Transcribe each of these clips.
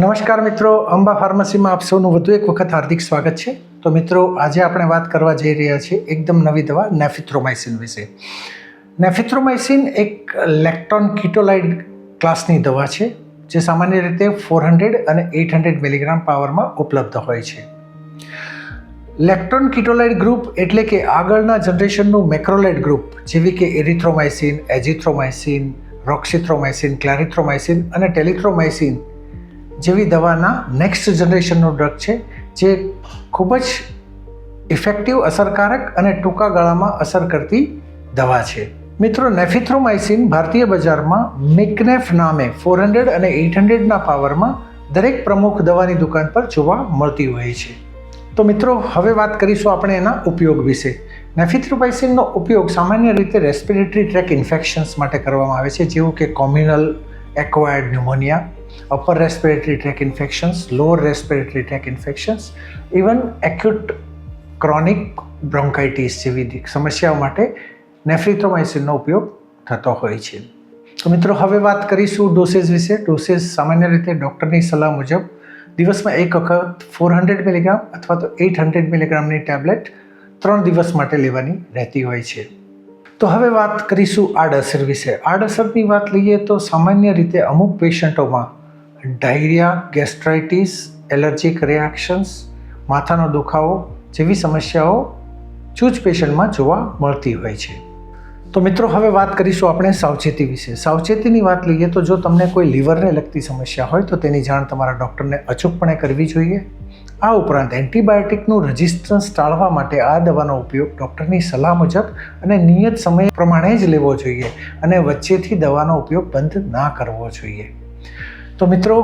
નમસ્કાર મિત્રો, અંબા ફાર્મસીમાં આપ સૌનું વધુ એક વખત હાર્દિક સ્વાગત છે. તો મિત્રો, આજે આપણે વાત કરવા જઈ રહ્યા છીએ એકદમ નવી દવા નેફિથ્રોમાઇસિન વિશે. નેફિથ્રોમાઇસિન એક લેક્ટોન કીટોલાઇડ ક્લાસની દવા છે જે સામાન્ય રીતે 400 અને 800 મિલીગ્રામ પાવરમાં ઉપલબ્ધ હોય છે. લેક્ટોન કીટોલાઇડ ગ્રુપ એટલે કે આગળના જનરેશનનું મેક્રોલાઇડ ગ્રુપ જેવી કે એરિથ્રોમાઇસિન, એઝિથ્રોમાઇસિન, રોક્સિથ્રોમાઇસિન, ક્લેરિથ્રોમાઇસિન અને ટેલિથ્રોમાઇસિન જેવી દવાના નેક્સ્ટ જનરેશનનો ડ્રગ છે જે ખૂબ જ ઇફેક્ટિવ, અસરકારક અને ટૂંકા ગાળામાં અસર કરતી દવા છે. મિત્રો, નેફિથ્રોમાઇસિન ભારતીય બજારમાં મિકનેફ નામે 400 અને 800ના પાવરમાં દરેક પ્રમુખ દવાની દુકાન પર જોવા મળતી હોય છે. તો મિત્રો, હવે વાત કરીશું આપણે એના ઉપયોગ વિશે. નેફિથ્રોમાઇસિનનો ઉપયોગ સામાન્ય રીતે રેસ્પિરેટરી ટ્રેક ઇન્ફેક્શન્સ માટે કરવામાં આવે છે, જેવું કે communal acquired pneumonia, upper respiratory track infections, lower respiratory track infections, even acute chronic bronchitis જેવી સમસ્યાઓ માટે નેફિથ્રોમાઇસિનનો ઉપયોગ થતો હોય છે. તો મિત્રો, હવે વાત કરીશું ડોસેજ વિશે. ડોસેજ સામાન્ય રીતે ડૉક્ટરની સલાહ મુજબ દિવસમાં એક વખત 400 મિલીગ્રામ અથવા તો 800 મિલીગ્રામની ટેબ્લેટ 3 દિવસ માટે લેવાની રહેતી હોય છે. તો હવે વાત કરીશું આડઅસર વિશે. આડઅસરની વાત લઈએ તો સામાન્ય રીતે અમુક પેશન્ટોમાં ડાયરિયા, ગેસ્ટ્રાઇટિસ, એલર્જીક રિએક્શન્સ, માથાનો દુખાવો જેવી સમસ્યાઓ જૂજ પેશન્ટમાં જોવા મળતી હોય છે. તો મિત્રો, હવે વાત કરીશું આપણે સાવચેતી વિશે. સાવચેતીની વાત લઈએ તો જો તમને કોઈ લીવરને લગતી સમસ્યા હોય તો તેની જાણ તમારા ડૉક્ટરને અચૂકપણે કરવી જોઈએ. આ ઉપરાંત એન્ટીબાયોટિકનું રેઝિસ્ટન્સ ટાળવા માટે આ દવાનો ઉપયોગ ડૉક્ટરની સલાહ મુજબ અને નિયત સમય પ્રમાણે જ લેવો જોઈએ અને વચ્ચેથી દવાનો ઉપયોગ બંધ ના કરવો જોઈએ. તો મિત્રો,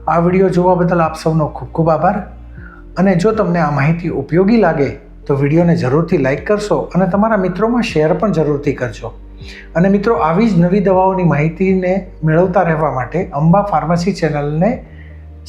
આ વિડીયો જોવા બદલ આપ સૌનો ખૂબ ખૂબ આભાર. અને જો તમને આ માહિતી ઉપયોગી લાગે તો વિડીયોને જરૂરથી લાઇક કરશો અને તમારા મિત્રોમાં શેર પણ જરૂરથી કરજો. અને મિત્રો, આવી જ નવી દવાઓની માહિતીને મેળવતા રહેવા માટે અંબા ફાર્મસી ચેનલને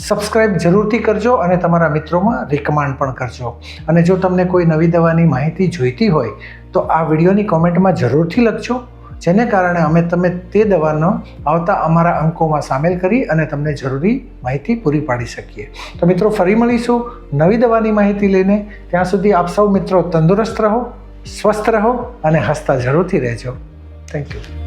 સબસ્ક્રાઇબ જરૂરથી કરજો અને તમારા મિત્રોમાં રિકમેન્ડ પણ કરજો. અને જો તમને કોઈ નવી દવાની માહિતી જોઈતી હોય તો આ વિડીયોની કોમેન્ટમાં જરૂરથી લખજો, જેને કારણે અમે તમે તે દવાનો આવતા અમારા અંકોમાં સામેલ કરી અને તમને જરૂરી માહિતી પૂરી પાડી શકીએ. તો મિત્રો, ફરી મળીશું નવી દવાની માહિતી લઈને. ત્યાં સુધી આપ સૌ મિત્રો તંદુરસ્ત રહો, સ્વસ્થ રહો અને હસતા જરૂરથી રહેજો. Thank you.